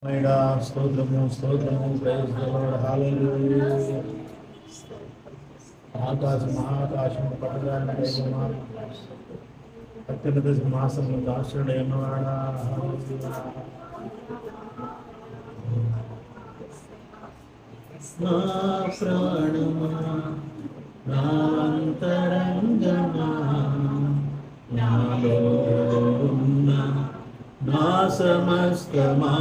స్తోత్రము స్తోత్రము praise the lord హల్లెలూయా. ఆకాశం మహాకాశము పట్టదాన్ని దైవమా, అత్యున్నత సింహాసనము దాసుడైనవాడా, హల్లెలూయా. నా ప్రాణమా, నా అంతరంగమా, నాలో ఉన్న నా సమస్తమా,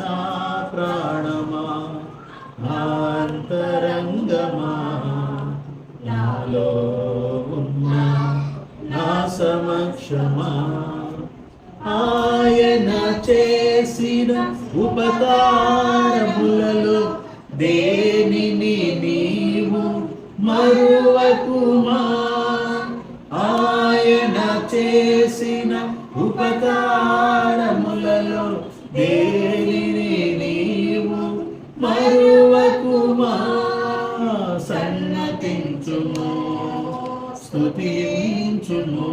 నా ప్రాణమా, నా అంతరంగమా, నాలో ఉన్న నా సమక్షమా, ఆయన చేసిన ఉపకారములలో దేనిని నీవు మరువకుమా. ఆయన చేసిన ఉపకారములలో దేనిని నీవు మరువకుమా. సన్నతించుము, స్తుతించుము,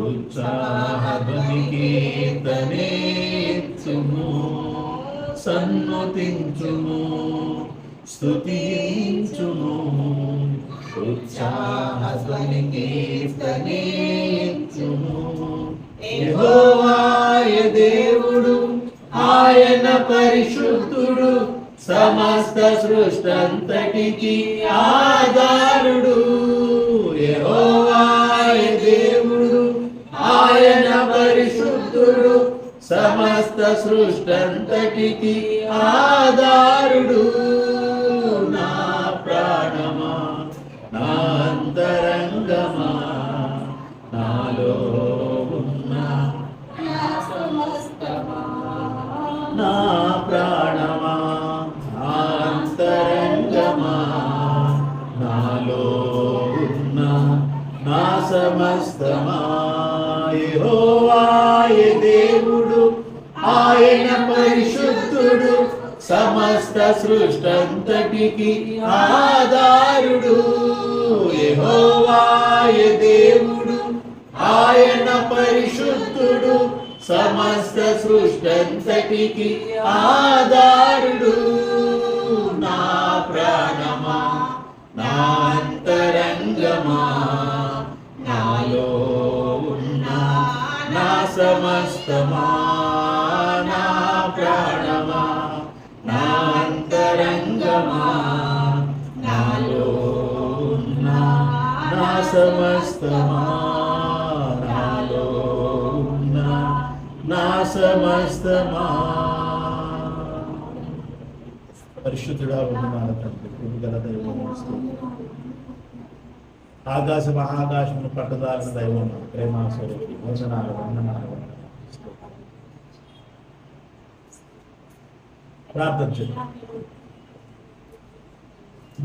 ఉత్సాహధ్వని కీర్తనేత్తుము. సన్నతించుము, స్తుతించుము, ఉత్సాహధ్వని కీర్తనేత్తుము. యెహోవాయ దేవుడు, ఆయన పరిశుద్ధుడు, సమస్త సృష్టంతటికి ఆధారుడు. యెహోవాయ దేవుడు, ఆయన పరిశుద్ధుడు, సమస్త సృష్టంతటికి ఆధారుడు. నా ప్రాణమా, నా అంతరంగమా, నాలో ఉన్న నా ప్రాణమా, నా అంతరంగమా, నాలో ఉన్న నా సమస్తమా. యెహోవాయ దేవుడు, ఆయన పరిశుద్ధుడు, సమస్త సృష్టంతటికి ఆధారుడు. యెహోవాయ దేవుడు, ఆయన పరిశుద్ధుడు, సమస్త సృష్టంతటికి ఆధారుడు. నా ప్రాణమా, నా అంతరంగమా, నాలో ఉన్న నా సమస్తమా, నా ప్రాణమా, నా అంతరంగమా, నాలో ఉన్న నా సమస్తమా, నాలో ఉన్న నా సమస్తమా. పరిశుద్ధుడా వందనాలు తండ్రి, కృపగల దైవమా, ఆకాశ మహాకాశమును పట్టుదారిన దైవం, ప్రేమ స్వరూపి, వందనాలు వందనాలు వందనాలు. ప్రార్థన చేద్దాం.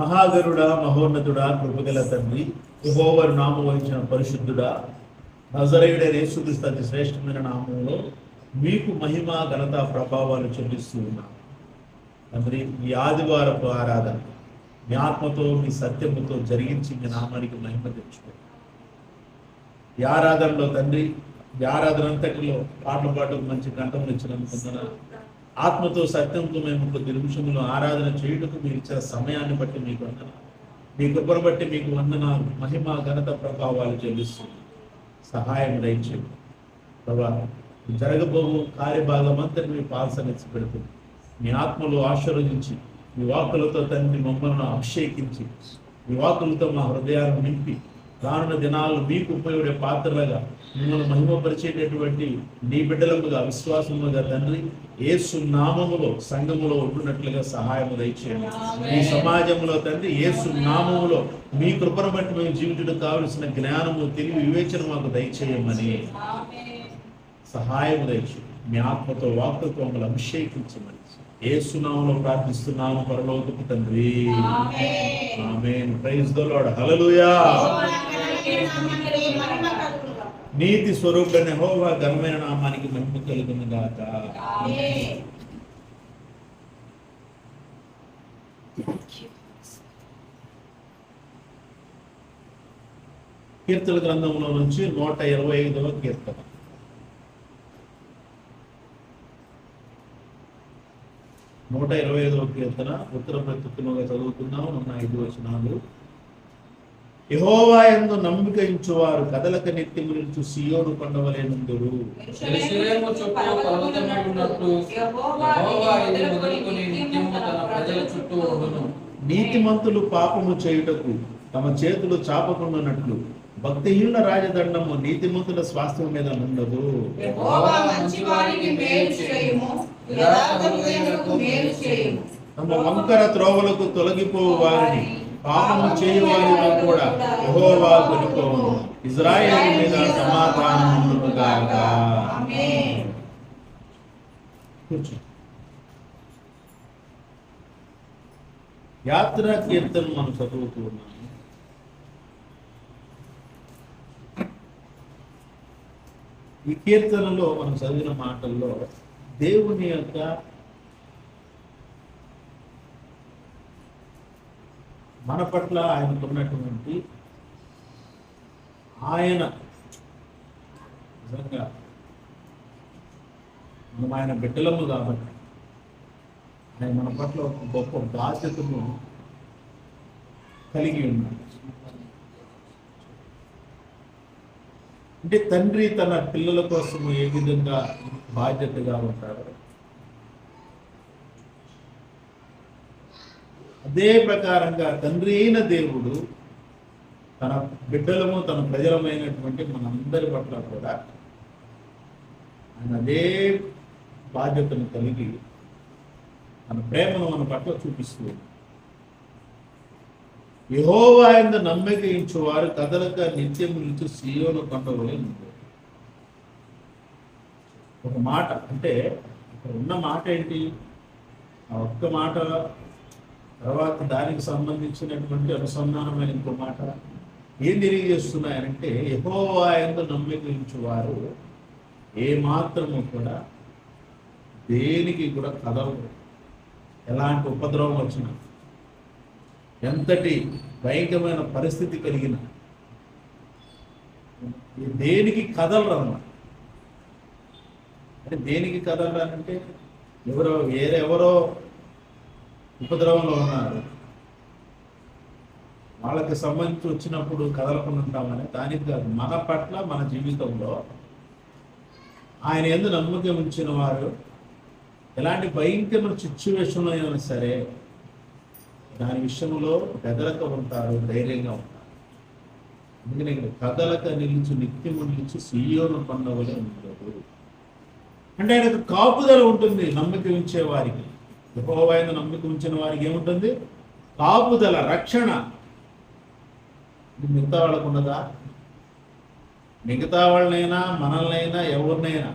మహాగరుడా, మహోన్నతుడా, కృపగల తండ్రి, యెహోవా నామం వహించిన పరిశుద్ధుడా, నజరేయుడైన యేసుక్రీస్తు అతి శ్రేష్టమైన నామంలో మీకు మహిమ ఘనత ప్రభావాలు చెల్లిస్తూ ఉన్నాం తండ్రి. ఈ ఆదివారపు ఆరాధన మీ ఆత్మతో మీ సత్యముతో జరిగించి మీ నామానికి మహిమ తెచ్చుకోండి. ఈ ఆరాధనలో తండ్రి, ఈ ఆరాధన అంతటిలో పాటలు పాటలు మంచి కంఠములు ఇచ్చినందుకు, ఆత్మతో సత్యంతో మేము కొద్ది నిమిషంలో ఆరాధన చేయుటకు మీరు ఇచ్చిన సమయాన్ని బట్టి మీకు వందనాలు, మీ కృపను బట్టి మీకు వందనాలు. మహిమ ఘనత ప్రభావాలు చెల్లిస్తుంది. సహాయం దయచేయండి ప్రభా. జరగబోవు కార్యభాగం అంతా మీ పాల్సనిచ్చి పెడుతుంది. మీ ఆత్మలో ఆశీర్వదించి, మీ వాక్కులతో తండ్రి మమ్మల్ని అభిషేకించి, మీ వాక్కులతో మా హృదయాలను నింపి, రానున్న దినాలు మీకు ఉపయోగపడే పాత్రలుగా మిమ్మల్ని మహిమపరిచేటటువంటి నీ బిడ్డలముగా, విశ్వాసముగా తండ్రి యేసు నామములో సంఘములో ఉంటున్నట్లుగా సహాయము దయచేయండి. ఈ సమాజంలో తండ్రి యేసు నామములో మీ కృపను బట్టి మేము జీవించడం కావలసిన జ్ఞానము, తెలివి, వివేచన మాకు దయచేయమని సహాయము దయచేయండి. మీ ఆత్మతో వాక్కులతో మమ్మల్ని అభిషేకించమని యేసు నామములో ప్రార్థిస్తున్నాము పరలోకపు తండ్రి, ఆమేన్. ప్రైజ్ ది లార్డ్, హల్లెలూయా. నీతి స్వరూపుడైన యెహోవా ఘనమైన నామానికి మహిమ కలుగును గాక. కీర్తన గ్రంథంలో నుంచి 125వ కీర్తన. 125వ కీర్తన ఉత్తర ప్రత్యుత్తముగా చదువుతున్నాము. ఉన్న 5 వచనాలు. యెహోవా యందు నమ్మిక ఉంచువారు కదలక నిత్యము నిలుచు సీయోను కొండవలెనుందురు. యెరూషలేము చుట్టూ పర్వతములున్నట్టు యెహోవా ఇది మొదలుకొని నిత్యము తన ప్రజల చుట్టూ ఉండును. నీతిమంతులు పాపము చేయుటకు తమ చేతులు చాపకుండానట్లు భక్తిహీనుల రాజదండము నీతిమంతుల స్వాస్థ్యం మీద ఉండదు. యెహోవా మంచివారికి మేలు చేయుము, యథార్థవంతులకు మేలు చేయుము. తమ వంకర త్రోవలకు తొలగిపోవు వారిని పాపము చేయు వారితో కూడా యెహోవా కొనిపోవును. ఇశ్రాయేలు మీద సమాధానం ఉండును గాక. ఆమేన్. కూర్చో. యాత్రా కీర్తన మనం చదువుతూ ఉన్నాము. ఈ కీర్తనలో మనం చదివిన మాటల్లో దేవుని యొక్క మన పట్ల ఆయనకున్నటువంటి ఆయన నిజంగా మనం ఆయన బిడ్డలము కాబట్టి ఆయన మన పట్ల ఒక గొప్ప బాధ్యతను కలిగి ఉన్నాడు. అంటే తండ్రి తన పిల్లల కోసము ఏ విధంగా బాధ్యతగా ఉంటాడు, అదే ప్రకారంగా తండ్రి అయిన దేవుడు తన బిడ్డలము తన ప్రజలమైనటువంటి మనందరి పట్ల కూడా ఆయన అదే బాధ్యతను కలిగి తన ప్రేమను మన పట్ల చూపిస్తూ యెహోవా యందు నమ్మిక ఉంచువారు కదలక నిత్యము నిలిచి సీయోను కొండవలెనుందురు. ఒక మాట అంటే ఇక్కడ ఉన్న మాట ఏంటి? ఆ ఒక్క మాట తర్వాత దానికి సంబంధించినటువంటి అనుసంధానమైన ఇంకో మాట ఏం తెలియజేస్తున్నాయనంటే యెహోవా యందు నమ్మిక ఉంచువారు ఏ మాత్రము కూడా దేనికి కూడా కదలరు. ఎలాంటి ఉపద్రవం వచ్చినా, ఎంతటి భయంకరమైన పరిస్థితి కలిగిన దేనికి కదలరు అన్నమాట. అంటే దేనికి కదలరానంటే వేరెవరో ఉపద్రవంలో ఉన్నారు, వాళ్ళకి సంబంధించి వచ్చినప్పుడు కదలకుండా ఉంటామని దానికి కాదు. మన పట్ల మన జీవితంలో ఆయన యందు నమ్మకం ఉంచిన వారు ఎలాంటి భయంకరమైన సిచ్యువేషన్లో అయినా సరే దాని విషయంలో బెదరక ఉంటారు, ధైర్యంగా ఉంటారు. అందుకని ఇక్కడ కదలక నిలిచి నిత్యము నిలిచి సీయోను కొండవలె ఉంటారు. అంటే ఆయనకు కాపుదల ఉంటుంది. నమ్మకం ఉంచే వారికి, యెహోవా యందు నమ్మకం ఉంచిన వారికి ఏముంటుంది? కాపుదల, రక్షణ. మిగతా వాళ్ళకు ఉన్నదా? మిగతా వాళ్ళనైనా మనల్నైనా ఎవరినైనా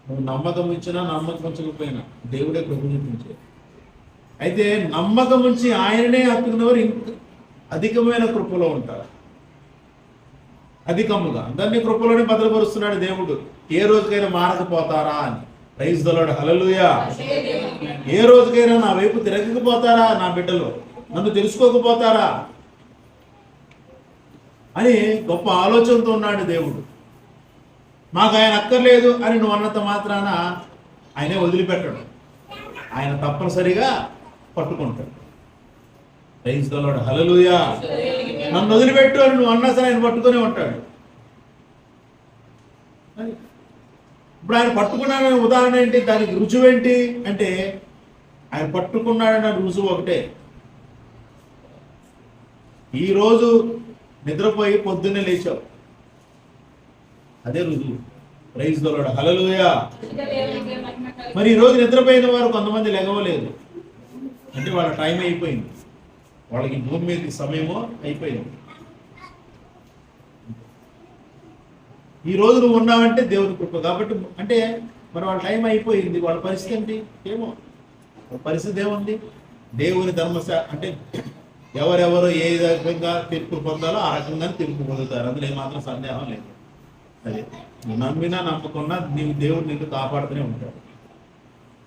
నువ్వు నమ్మకం ఇచ్చినా నమ్మకం ఉంచకపోయినా దేవుడే కృప చూపించే. అయితే నమ్మకం ఉంచి ఆయననే హత్తుకున్నవారు ఇంక అధికమైన కృపలో ఉంటారు. అధికముగా అందరినీ కృపలోనే భద్రపరుస్తున్నాడు దేవుడు. ఏ రోజుకైనా మారకపోతారా అని. ప్రైజ్ ది లార్డ్, హల్లెలూయా. ఏ రోజుకైనా నా వైపు తిరగకపోతారా నా బిడ్డలు, నన్ను తెలుసుకోకపోతారా అని గొప్ప ఆలోచనతో ఉన్నాడు దేవుడు. మాకు ఆయన అక్కర్లేదు అని నువ్వు అన్నంత మాత్రాన ఆయనే వదిలిపెట్టడు. ఆయన తప్పనిసరిగా పట్టుకుంటాడు. ప్రైజ్ ది లార్డ్, హల్లెలూయా. నన్ను వదిలిపెట్టు అని నువ్వు అన్నా సరే ఆయన పట్టుకునే ఉంటాడు. ఇప్పుడు ఆయన పట్టుకున్నాడనే ఉదాహరణ ఏంటి? దానికి రుజువు ఏంటి అంటే ఆయన పట్టుకున్నాడన్న రుజువు ఒకటే. ఈరోజు నిద్రపోయి పొద్దున్నే లేచావు, అదే రుజువు. ప్రైజ్ ది లార్డ్, హల్లెలూయా. మరి ఈరోజు నిద్రపోయిన వారు కొంతమంది లెగవలేదు అంటే వాళ్ళ టైం అయిపోయింది, వాళ్ళకి భూమి మీద సమయమో అయిపోయింది. ఈ రోజు నువ్వు ఉన్నావంటే దేవుని కృప కాబట్టి. అంటే మరి వాళ్ళ టైం అయిపోయింది, వాళ్ళ పరిస్థితి ఏంటి? ఏమో పరిస్థితి ఏముంది? దేవుని అంటే ఎవరెవరు ఏ రకంగా తీర్పు పొందాలో ఆ రకంగానే తీర్పు పొందుతారు. అందులో ఏమాత్రం సందేహం లేదు. అదే నువ్వు నమ్మినా నమ్మకున్నా నీవు దేవుడు నిన్ను కాపాడుతూనే ఉంటాడు.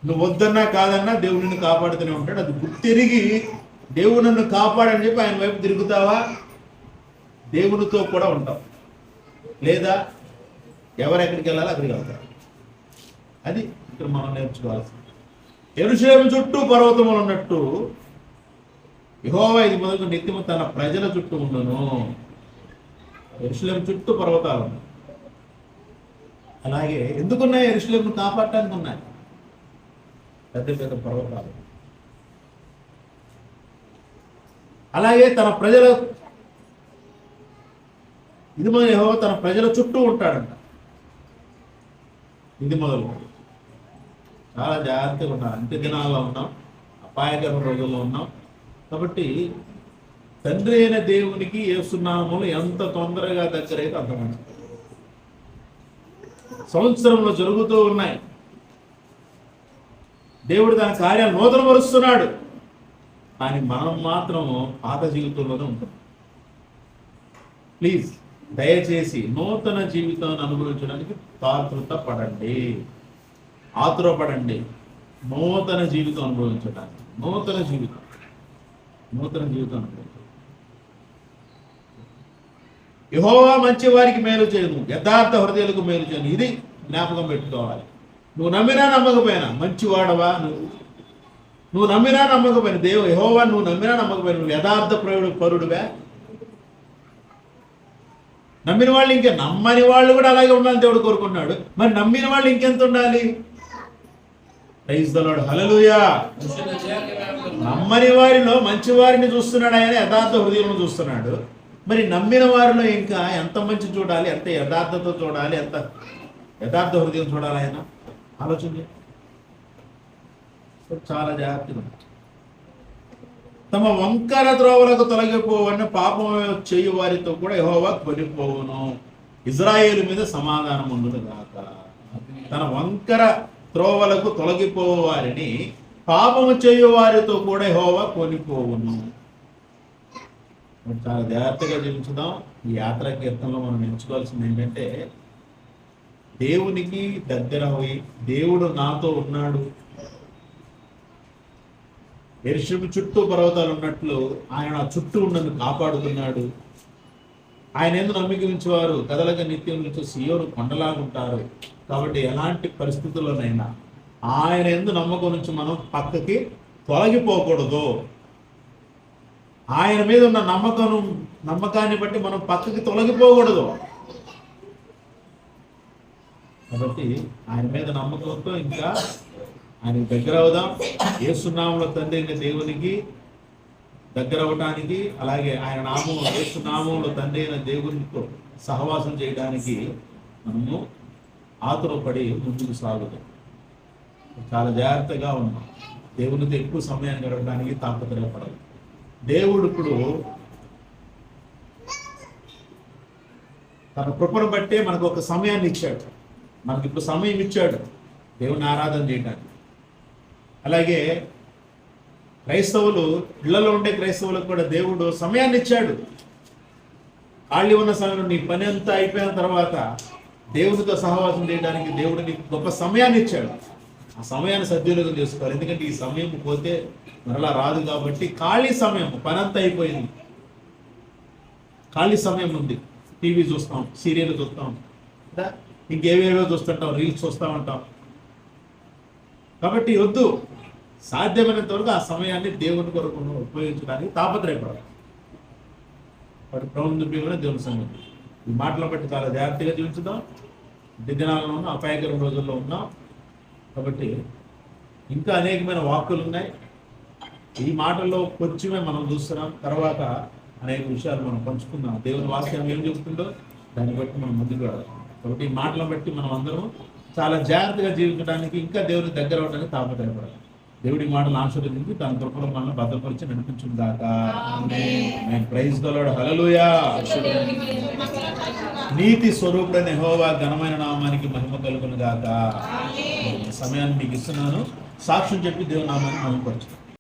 నువ్వు వద్దన్నా కాదన్నా దేవుడు నిన్ను కాపాడుతూనే ఉంటాడు. అది గుర్తిరిగి దేవుడు నన్ను కాపాడని చెప్పి ఆయన వైపు తిరుగుతావా, దేవునితో కూడా ఉంటావు. లేదా ఎవరెక్కడికి వెళ్ళాలో అక్కడికి వెళ్తారు. అది ఇక్కడ మనం నేర్చుకోవాల్సింది. యెరూషలేము చుట్టూ పర్వతములు ఉన్నట్టు యెహోవా ఇది మొదలు నిత్యము తన ప్రజల చుట్టూ ఉండును. యెరూషలేము చుట్టూ పర్వతాలు ఉన్నాయి. అలాగే ఎందుకున్నాయి? యెరూషలేమును కాపాడటానికి ఉన్నాయి పెద్ద పెద్ద పర్వతాలు. అలాగే తన ప్రజల ఇది మొదలు యెహోవా తన ప్రజల చుట్టూ ఉంటాడంట. ఇది మొదలు చాలా జాగ్రత్తగా ఉన్నారు. అంత్య దినాల్లో ఉన్నాం, అపాయకరమైన రోజుల్లో ఉన్నాం. కాబట్టి తండ్రి అయిన దేవునికి యేసునామములు ఎంత తొందరగా దగ్గరైతే అంత మంచిది. సంవత్సరంలో జరుగుతూ ఉన్నాయి. దేవుడు తన కార్యాలు నూతనపరుస్తున్నాడు. కానీ మనం మాత్రము పాత జీవితంలోనే ఉంటాం. ప్లీజ్ దయచేసి నూతన జీవితాన్ని అనుభవించడానికి ఆతురపడండి. నూతన జీవితం అనుభవించడానికి నూతన జీవితం అనుభవించడానికి. యెహోవా మంచి వారికి మేలు చేయను, యథార్థ హృదయాలకు మేలు చేయను. ఇది జ్ఞాపకం పెట్టుకోవాలి. నువ్వు నమ్మినా నమ్మకపోయినా మంచివాడవా? నువ్వు నమ్మినా నమ్మకపోయినా యెహోవా నువ్వు నమ్మినా నమ్మకపోయినా నువ్వు యథార్థ పరుడువా? నమ్మిన వాళ్ళు ఇంకా నమ్మని వాళ్ళు కూడా అలాగే ఉండాలని దేవుడు కోరుకున్నాడు. మరి నమ్మిన వాళ్ళు ఇంకెంత ఉండాలి? ప్రైజ్ ది లార్డ్, హల్లెలూయా. నమ్మని వారిలో మంచి వారిని చూస్తున్నాడు ఆయన, యథార్థ హృదయం చూస్తున్నాడు. మరి నమ్మిన వారిలో ఇంకా ఎంత మంచి చూడాలి, ఎంత యథార్థత చూడాలి, ఎంత యథార్థ హృదయం చూడాలి ఆయన ఆలోచన. చాలా జాగ్రత్తగా తమ వంకర త్రోవలకు తొలగిపోవని పాపం చేయు వారితో కూడా యెహోవా కొనిపోవును. ఇజ్రాయేలు మీద సమాధానం ఉండును గాక. తన వంకర త్రోవలకు తొలగిపోవు వారిని పాపము చేయు వారితో కూడా యెహోవా కొనిపోవును. చాలా జాగ్రత్తగా జీవించుదాం. ఈ యాత్రా కీర్తనలో మనం ఎంచుకోవాల్సింది ఏంటంటే దేవునికి దగ్గర పోయి దేవుడు నాతో ఉన్నాడు, యెరూషలేము చుట్టూ పర్వతాలు ఉన్నట్లు ఆయన చుట్టూ ఉన్నది కాపాడుతున్నాడు. ఆయన ఎందుకు నమ్మిక ఉంచేవారు కదలక నిత్యం నుంచి సియోను కొండలాగుంటారు. కాబట్టి ఎలాంటి పరిస్థితుల్లోనైనా ఆయన ఎందుకు నమ్మకం నుంచి మనం పక్కకి తొలగిపోకూడదు. ఆయన మీద ఉన్న నమ్మకాన్ని బట్టి మనం పక్కకి తొలగిపోకూడదు. కాబట్టి ఆయన మీద నమ్మకంతో ఇంకా ఆయనకు దగ్గర అవుదాం. యేసునామములో తండ్రి అయిన దేవునికి దగ్గర అవడానికి, అలాగే ఆయన యేసునామములో తండ్రి అయిన దేవునితో సహవాసం చేయడానికి మనము ఆతురపడి ముందుకు సాగుతాం. చాలా జాగ్రత్తగా ఉన్నాం. దేవునితో ఎక్కువ సమయాన్ని గడపడానికి తాపత్రయపడాలి. దేవుడు ఇప్పుడు తన కృపను బట్టే మనకు ఒక సమయాన్ని ఇచ్చాడు. మనకి ఇప్పుడు సమయం ఇచ్చాడు దేవుని ఆరాధన చేయడానికి. అలాగే క్రైస్తవులు, ఇళ్లలో ఉండే క్రైస్తవులకు కూడా దేవుడు సమయాన్ని ఇచ్చాడు. ఖాళీ ఉన్న సమయంలో నీ పని అంతా అయిపోయిన తర్వాత దేవునితో సహవాసం చేయడానికి దేవుడు నీకు గొప్ప సమయాన్ని ఇచ్చాడు. ఆ సమయాన్ని సద్వినియోగం చేసుకోవాలి. ఎందుకంటే ఈ సమయం పోతే మరలా రాదు. కాబట్టి ఖాళీ సమయం, పని అంతా అయిపోయింది, ఖాళీ సమయం ఉంది. టీవీ చూస్తాం, సీరియల్ చూస్తాం, ఇంకేవేవో చూస్తుంటాం, రీల్స్ చూస్తూ ఉంటాం. కాబట్టి వద్దు, సాధ్యమైనంత వరకు ఆ సమయాన్ని దేవుని కొరకు ఉపయోగించడానికి తాపత్రయపడాలి. వాటి ప్రభుత్వ దేవుని సంగతి. ఈ మాటలను బట్టి చాలా జాగ్రత్తగా జీవించుదాం. దినాలలో ఉన్నాం, అపాయకర రోజుల్లో ఉన్నాం. కాబట్టి ఇంకా అనేకమైన వాక్కులు ఉన్నాయి. ఈ మాటల్లో కొంచెమే మనం చూస్తున్నాం. తర్వాత అనేక విషయాలు మనం పంచుకుందాం. దేవుని వాక్యం ఏం చెప్తుందో దాన్ని బట్టి మనం ముందుకు రావాలి. కాబట్టి ఈ మాటలను బట్టి మనం అందరం చాలా జాగ్రత్తగా జీవించడానికి, ఇంకా దేవునికి దగ్గర అవడానికి తాపత్రయపడాలి. దేవుడి మాటలు ఆశీర్వదించి తన కృపలో మనల్ని భద్రపరిచి నడిపించును గాక. ఆమేన్. ప్రైజ్ ది లార్డ్, హల్లెలూయా. నీతి స్వరూపుడైన యెహోవా ఘనమైన నామానికి మహిమ కలుగును గాక. సమయాన్ని మీకు ఇస్తున్నాను. సాక్ష్యం చెప్పి దేవుని నామాన్ని మహిమపరచు.